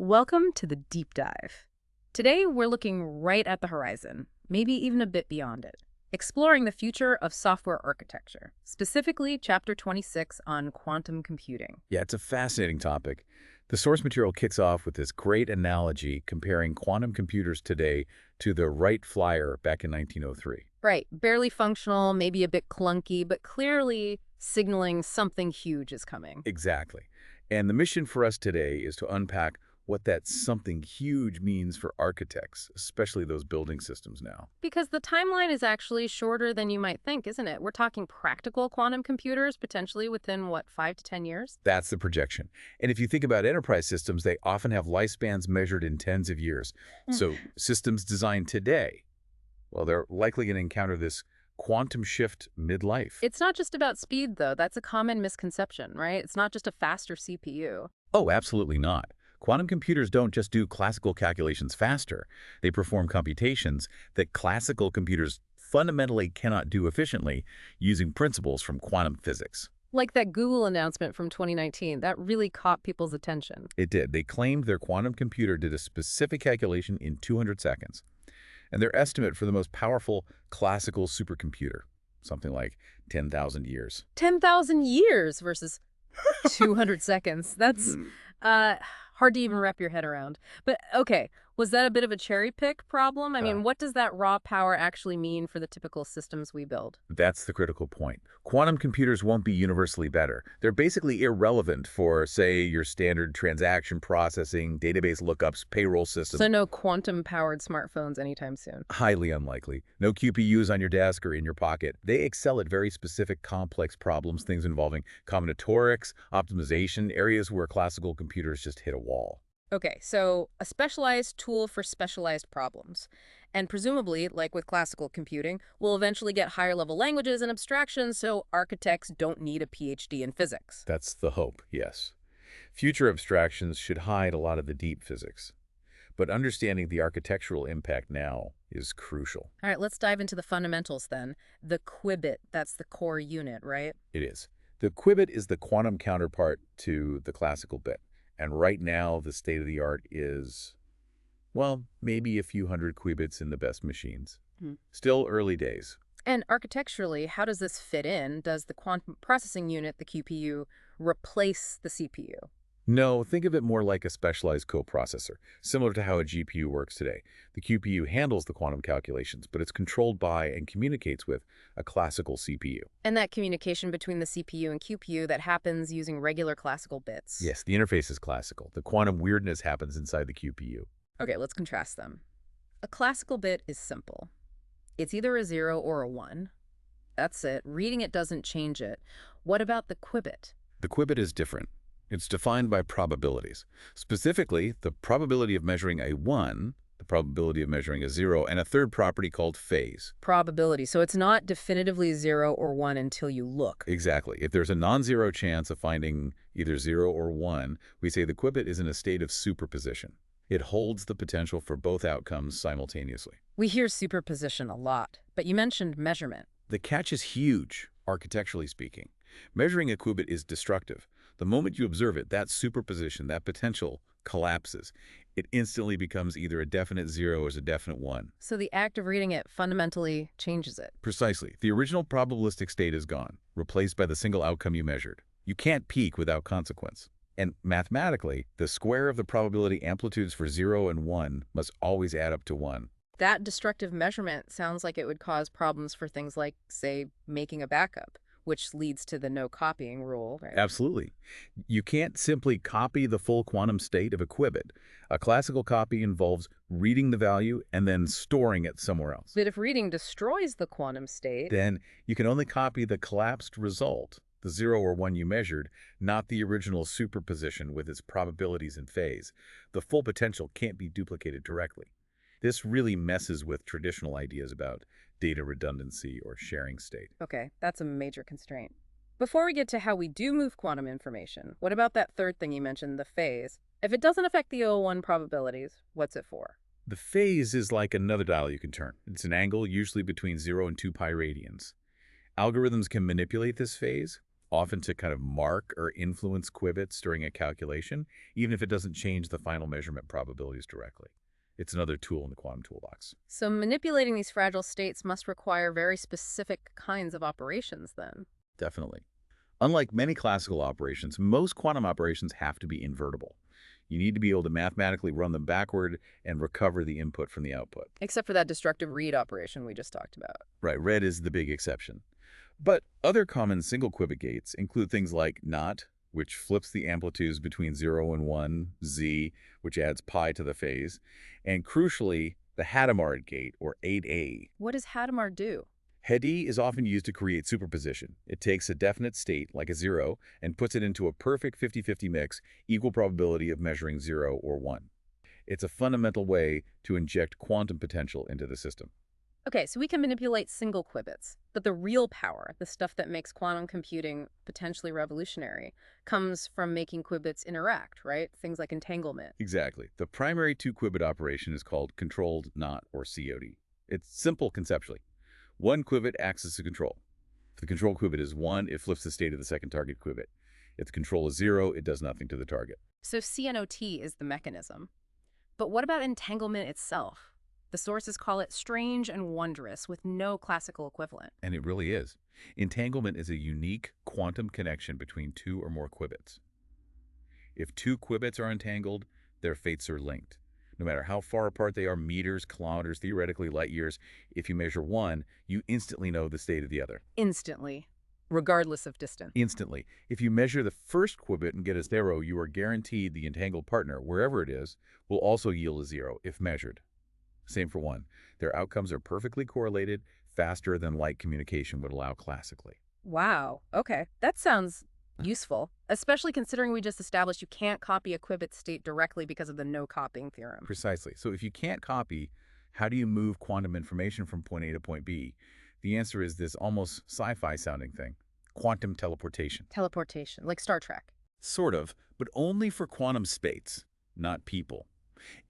Welcome to the deep dive. Today, we're looking right at the horizon, maybe even a bit beyond it, exploring the future of software architecture, specifically Chapter 26 on quantum computing. Yeah, it's a fascinating topic. The source material kicks off with this great analogy comparing quantum computers today to the Wright Flyer back in 1903. Right, barely functional, maybe a bit clunky, but clearly signaling something huge is coming. Exactly. And the mission for us today is to unpack what that something huge means for architects, especially those building systems now. Because the timeline is actually shorter than you might think, isn't it? We're talking practical quantum computers potentially within, what, 5 to 10 years? That's the projection. And if you think about enterprise systems, they often have lifespans measured in tens of years. So systems designed today, well, they're likely going to encounter this quantum shift midlife. It's not just about speed, though. That's a common misconception, right? It's not just a faster CPU. Oh, absolutely not. Quantum computers don't just do classical calculations faster. They perform computations that classical computers fundamentally cannot do efficiently using principles from quantum physics. Like that Google announcement from 2019, that really caught people's attention. It did. They claimed their quantum computer did a specific calculation in 200 seconds. And their estimate for the most powerful classical supercomputer, something like 10,000 years. 10,000 years versus 200 seconds. That's hard to even wrap your head around. But okay, was that a bit of a cherry pick problem? I mean, what does that raw power actually mean for the typical systems we build? That's the critical point. Quantum computers won't be universally better. They're basically irrelevant for, say, your standard transaction processing, database lookups, payroll systems. So no quantum-powered smartphones anytime soon. Highly unlikely. No QPUs on your desk or in your pocket. They excel at very specific complex problems, things involving combinatorics, optimization, areas where classical computers just hit a wall. Okay, so a specialized tool for specialized problems. And presumably, like with classical computing, we'll eventually get higher-level languages and abstractions, so architects don't need a PhD in physics. That's the hope, yes. Future abstractions should hide a lot of the deep physics. But understanding the architectural impact now is crucial. All right, let's dive into the fundamentals then. The qubit, that's the core unit, right? It is. The qubit is the quantum counterpart to the classical bit. And right now, the state-of-the-art is, well, maybe a few hundred qubits in the best machines. Still early days. And architecturally, how does this fit in? Does the quantum processing unit, the QPU, replace the CPU? No, think of it more like a specialized coprocessor, similar to how a GPU works today. The QPU handles the quantum calculations, but it's controlled by and communicates with a classical CPU. And that communication between the CPU and QPU that happens using regular classical bits. Yes, the interface is classical. The quantum weirdness happens inside the QPU. Okay, let's contrast them. A classical bit is simple. It's either a 0 or a 1. That's it. Reading it doesn't change it. What about the qubit? The qubit is different. It's defined by probabilities. Specifically, the probability of measuring a 1, the probability of measuring a 0, and a third property called phase. Probability. So it's not definitively 0 or 1 until you look. Exactly. If there's a non-zero chance of finding either 0 or 1, we say the qubit is in a state of superposition. It holds the potential for both outcomes simultaneously. We hear superposition a lot, but you mentioned measurement. The catch is huge, architecturally speaking. Measuring a qubit is destructive. The moment you observe it, that superposition, that potential, collapses. It instantly becomes either a definite 0 or a definite 1. So the act of reading it fundamentally changes it. Precisely. The original probabilistic state is gone, replaced by the single outcome you measured. You can't peak without consequence. And mathematically, the square of the probability amplitudes for 0 and 1 must always add up to 1. That destructive measurement sounds like it would cause problems for things like, say, making a backup, which leads to the no copying rule, right? Absolutely. You can't simply copy the full quantum state of a qubit. A classical copy involves reading the value and then storing it somewhere else. But if reading destroys the quantum state, then you can only copy the collapsed result, the 0 or 1 you measured, not the original superposition with its probabilities and phase. The full potential can't be duplicated directly. This really messes with traditional ideas about data redundancy or sharing state. okay, that's a major constraint. Before we get to how we do move quantum information, what about that third thing you mentioned, the phase? If it doesn't affect the 0-1 probabilities, what's it for? The phase is like another dial you can turn. It's an angle usually between 0 and 2 pi radians. Algorithms can manipulate this phase, often to kind of mark or influence qubits during a calculation, even if it doesn't change the final measurement probabilities directly. It's another tool in the quantum toolbox. So manipulating these fragile states must require very specific kinds of operations then. Definitely. Unlike many classical operations, most quantum operations have to be invertible. You need to be able to mathematically run them backward and recover the input from the output. Except for that destructive read operation we just talked about. Right, red is the big exception. But other common single qubit gates include things like NOT, which flips the amplitudes between 0 and 1, Z, which adds pi to the phase, and crucially, the Hadamard gate, or 8A. What does Hadamard do? HEDI is often used to create superposition. It takes a definite state, like a 0, and puts it into a perfect 50-50 mix, equal probability of measuring 0 or 1. It's a fundamental way to inject quantum potential into the system. Okay, so we can manipulate single qubits, but the real power, the stuff that makes quantum computing potentially revolutionary, comes from making qubits interact, right? Things like entanglement. Exactly. The primary two-qubit operation is called controlled knot, or COD. It's simple conceptually. One qubit acts as a control. If the control qubit is 1, it flips the state of the second target qubit. If the control is 0, it does nothing to the target. So CNOT is the mechanism. But what about entanglement itself? The sources call it strange and wondrous, with no classical equivalent. And it really is. Entanglement is a unique quantum connection between two or more qubits. If two qubits are entangled, their fates are linked. No matter how far apart they are, meters, kilometers, theoretically light years, if you measure one, you instantly know the state of the other. Instantly, regardless of distance. Instantly. If you measure the first qubit and get a 0, you are guaranteed the entangled partner, wherever it is, will also yield a 0 if measured. Same for 1. Their outcomes are perfectly correlated, faster than light communication would allow classically. Wow. Okay. That sounds useful, especially considering we just established you can't copy a qubit state directly because of the no-copying theorem. Precisely. So if you can't copy, how do you move quantum information from point A to point B? The answer is this almost sci-fi sounding thing: quantum teleportation. Teleportation, like Star Trek. Sort of, but only for quantum states, not people.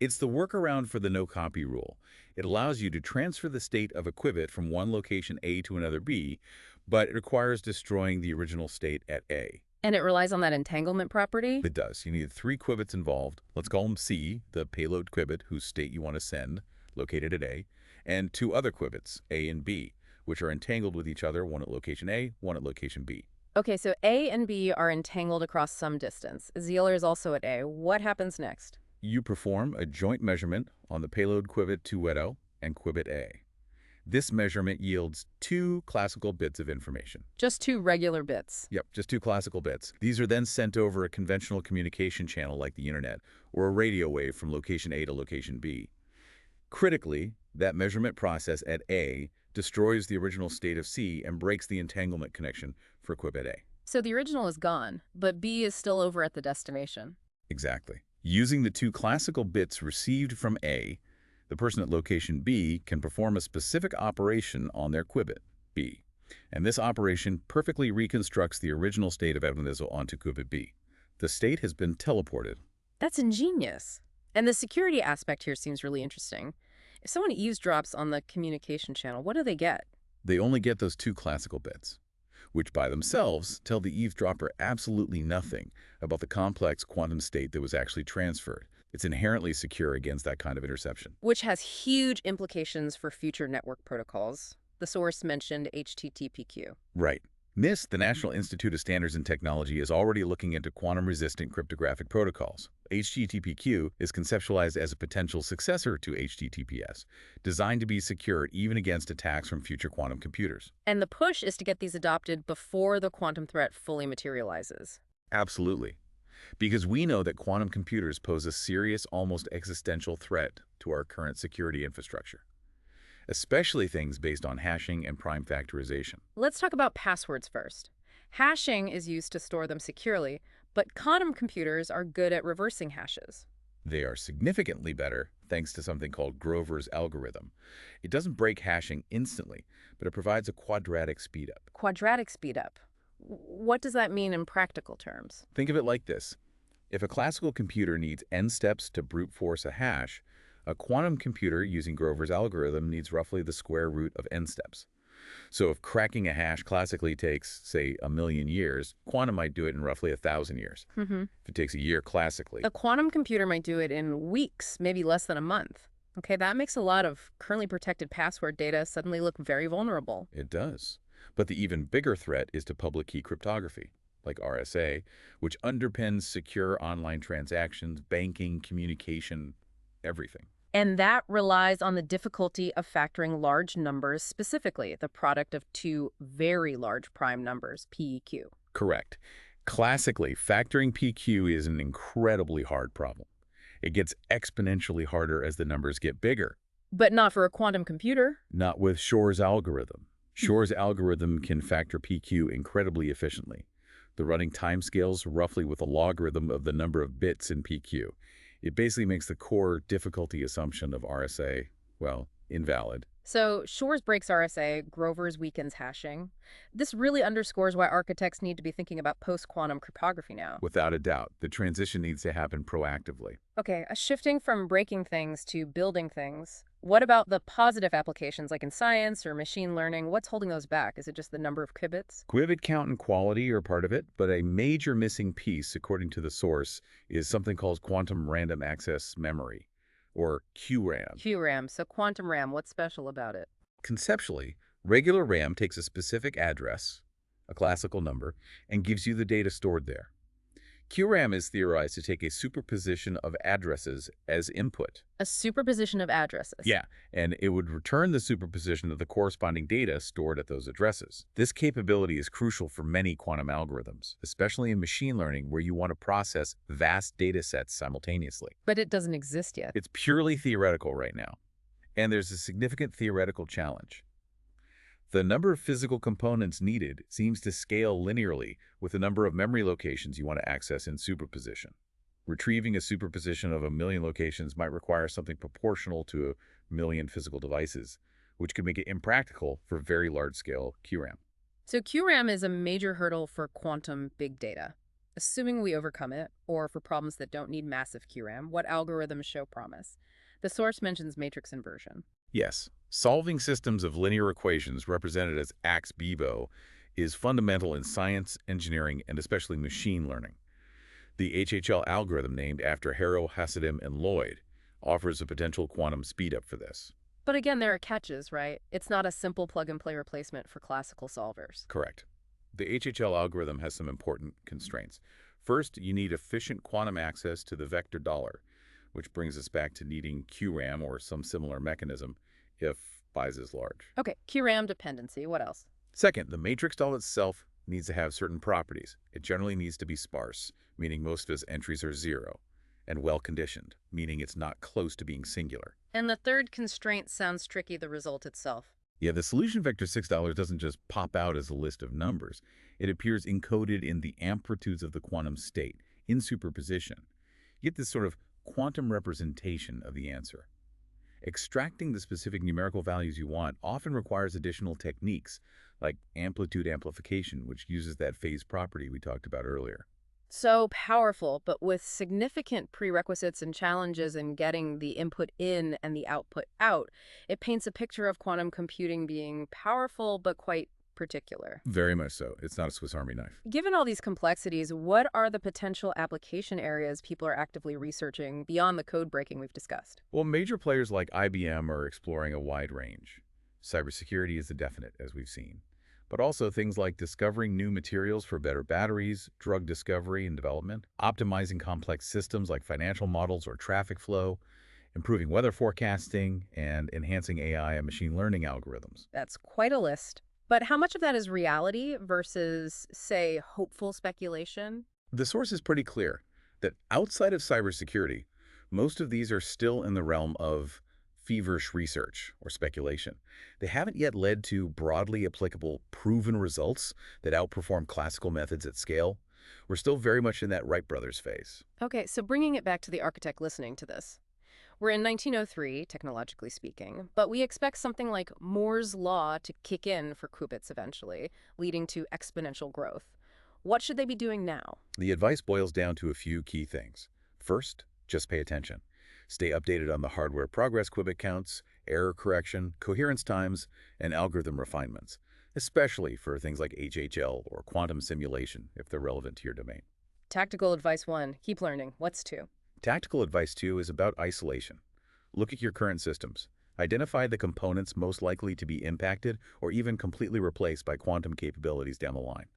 It's the workaround for the no-copy rule. It allows you to transfer the state of a qubit from one location A to another B, but it requires destroying the original state at A. And it relies on that entanglement property? It does. You need 3 qubits involved. Let's call them C, the payload qubit whose state you want to send, located at A, and 2 other qubits, A and B, which are entangled with each other, one at location A, one at location B. Okay, so A and B are entangled across some distance. Zealer is also at A. What happens next? You perform a joint measurement on the payload qubit 2 and qubit A. This measurement yields 2 classical bits of information. Just 2 regular bits. Yep, just 2 classical bits. These are then sent over a conventional communication channel like the internet, or a radio wave from location A to location B. Critically, that measurement process at A destroys the original state of C and breaks the entanglement connection for qubit A. So the original is gone, but B is still over at the destination. Exactly. Using the 2 classical bits received from A, the person at location B can perform a specific operation on their qubit, B. And this operation perfectly reconstructs the original state of Ebenezer onto qubit B. The state has been teleported. That's ingenious. And the security aspect here seems really interesting. If someone eavesdrops on the communication channel, what do they get? They only get those 2 classical bits, which by themselves tell the eavesdropper absolutely nothing about the complex quantum state that was actually transferred. It's inherently secure against that kind of interception. Which has huge implications for future network protocols. The source mentioned HTTPQ. Right. NIST, the National Institute of Standards and Technology, is already looking into quantum-resistant cryptographic protocols. HTTPQ is conceptualized as a potential successor to HTTPS, designed to be secured even against attacks from future quantum computers. And the push is to get these adopted before the quantum threat fully materializes. Absolutely. Because we know that quantum computers pose a serious, almost existential threat to our current security infrastructure, especially things based on hashing and prime factorization. Let's talk about passwords first. Hashing is used to store them securely, but quantum computers are good at reversing hashes. They are significantly better thanks to something called Grover's algorithm. It doesn't break hashing instantly, but it provides a quadratic speedup. Quadratic speedup. What does that mean in practical terms? Think of it like this. If a classical computer needs n steps to brute force a hash, a quantum computer using Grover's algorithm needs roughly the square root of n steps. So if cracking a hash classically takes, say, 1,000,000 years, quantum might do it in roughly 1,000 years. Mm-hmm. If it takes a year classically, A quantum computer might do it in weeks, maybe less than a month. Okay, that makes a lot of currently protected password data suddenly look very vulnerable. it does. But the even bigger threat is to public key cryptography, like RSA, which underpins secure online transactions, banking, communication, everything. And that relies on the difficulty of factoring large numbers, specifically the product of two very large prime numbers, PEQ. Correct. Classically, factoring PQ is an incredibly hard problem. It gets exponentially harder as the numbers get bigger. But not for a quantum computer. Not with Shor's algorithm. Shor's algorithm can factor PQ incredibly efficiently. The running timescales roughly with a logarithm of the number of bits in PQ. It basically makes the core difficulty assumption of RSA, well, invalid. So Shor's breaks RSA, Grover's weakens hashing. This really underscores why architects need to be thinking about post-quantum cryptography now. Without a doubt, the transition needs to happen proactively. Okay, shifting from breaking things to building things. What about the positive applications like in science or machine learning? What's holding those back? Is it just the number of qubits? Qubit count and quality are part of it, but a major missing piece, according to the source, is something called quantum random access memory, or QRAM. QRAM, so quantum RAM, what's special about it? Conceptually, regular RAM takes a specific address, a classical number, and gives you the data stored there. QRAM is theorized to take a superposition of addresses as input. A superposition of addresses. Yeah, and it would return the superposition of the corresponding data stored at those addresses. This capability is crucial for many quantum algorithms, especially in machine learning where you want to process vast data sets simultaneously. But it doesn't exist yet. It's purely theoretical right now, and there's a significant theoretical challenge. The number of physical components needed seems to scale linearly with the number of memory locations you want to access in superposition. Retrieving a superposition of 1,000,000 locations might require something proportional to 1,000,000 physical devices, which could make it impractical for very large-scale QRAM. So QRAM is a major hurdle for quantum big data. Assuming we overcome it, or for problems that don't need massive QRAM, what algorithms show promise? The source mentions matrix inversion. Yes, solving systems of linear equations represented as AX-BIVO is fundamental in science, engineering, and especially machine learning. The HHL algorithm, named after Harrow, Hasidim, and Lloyd, offers a potential quantum speedup for this. But again, there are catches, right? It's not a simple plug-and-play replacement for classical solvers. Correct. The HHL algorithm has some important constraints. First, you need efficient quantum access to the vector dollar, which brings us back to needing QRAM or some similar mechanism if BIS is large. Okay, QRAM dependency, what else? Second, the matrix doll itself needs to have certain properties. It generally needs to be sparse, meaning most of its entries are zero, and well-conditioned, meaning it's not close to being singular. And the third constraint sounds tricky, the result itself. Yeah, the solution vector $6 doesn't just pop out as a list of numbers. It appears encoded in the amplitudes of the quantum state, in superposition. You get this sort of quantum representation of the answer. Extracting the specific numerical values you want often requires additional techniques, like amplitude amplification, which uses that phase property we talked about earlier. So powerful, but with significant prerequisites and challenges in getting the input in and the output out. It paints a picture of quantum computing being powerful, but quite particular. Very much so. It's not a Swiss Army knife. Given all these complexities, what are the potential application areas people are actively researching beyond the code breaking we've discussed? Well, major players like IBM are exploring a wide range. Cybersecurity is a definite, as we've seen. But also things like discovering new materials for better batteries, drug discovery and development, optimizing complex systems like financial models or traffic flow, improving weather forecasting, and enhancing AI and machine learning algorithms. That's quite a list. But how much of that is reality versus, say, hopeful speculation? The source is pretty clear that outside of cybersecurity, most of these are still in the realm of feverish research or speculation. They haven't yet led to broadly applicable proven results that outperform classical methods at scale. We're still very much in that Wright brothers phase. Okay, so bringing it back to the architect listening to this. We're in 1903, technologically speaking, but we expect something like Moore's law to kick in for qubits eventually, leading to exponential growth. What should they be doing now? The advice boils down to a few key things. First, just pay attention. Stay updated on the hardware progress qubit counts, error correction, coherence times, and algorithm refinements, especially for things like HHL or quantum simulation if they're relevant to your domain. Tactical advice 1, keep learning. What's 2? Tactical advice 2 is about isolation. Look at your current systems. Identify the components most likely to be impacted or even completely replaced by quantum capabilities down the line.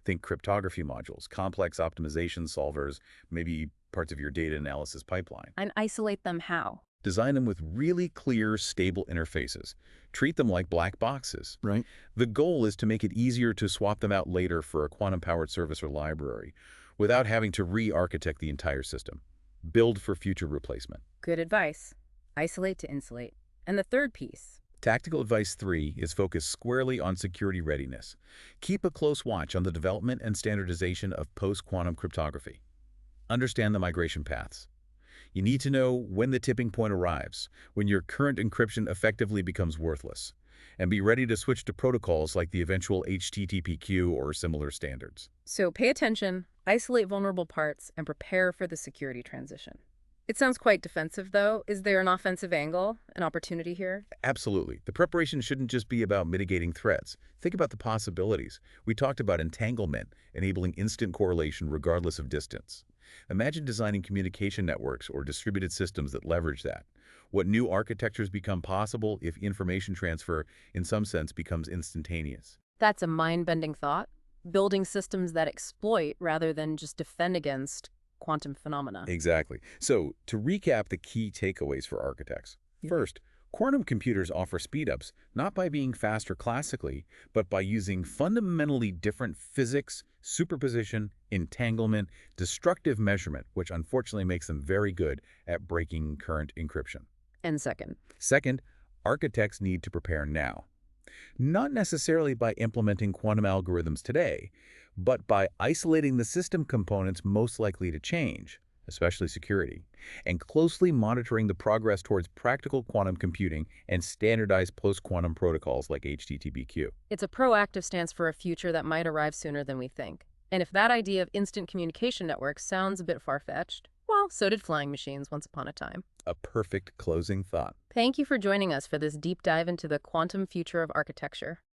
Think cryptography modules, complex optimization solvers, maybe parts of your data analysis pipeline. And isolate them how? Design them with really clear, stable interfaces. Treat them like black boxes. Right. The goal is to make it easier to swap them out later for a quantum-powered service or library without having to re-architect the entire system. Build for future replacement. Good advice. Isolate to insulate. And the third piece? Tactical advice 3 is focused squarely on security readiness. Keep a close watch on the development and standardization of post-quantum cryptography. Understand the migration paths. You need to know when the tipping point arrives, when your current encryption effectively becomes worthless, and be ready to switch to protocols like the eventual HTTPQ or similar standards. So pay attention, isolate vulnerable parts, and prepare for the security transition. It sounds quite defensive, though. Is there an offensive angle, an opportunity here? Absolutely. The preparation shouldn't just be about mitigating threats. Think about the possibilities. We talked about entanglement, enabling instant correlation regardless of distance. Imagine designing communication networks or distributed systems that leverage that. What new architectures become possible if information transfer, in some sense, becomes instantaneous. That's a mind-bending thought. Building systems that exploit rather than just defend against quantum phenomena. Exactly. So, to recap the key takeaways for architects. First, quantum computers offer speedups not by being faster classically, but by using fundamentally different physics, superposition, entanglement, destructive measurement, which unfortunately makes them very good at breaking current encryption. And second, Architects need to prepare now. Not necessarily by implementing quantum algorithms today, but by isolating the system components most likely to change, especially security, and closely monitoring the progress towards practical quantum computing and standardized post-quantum protocols like HTTPQ. it's a proactive stance for a future that might arrive sooner than we think. And if that idea of instant communication networks sounds a bit far-fetched, well, so did flying machines once upon a time. A perfect closing thought. Thank you for joining us for this deep dive into the quantum future of architecture.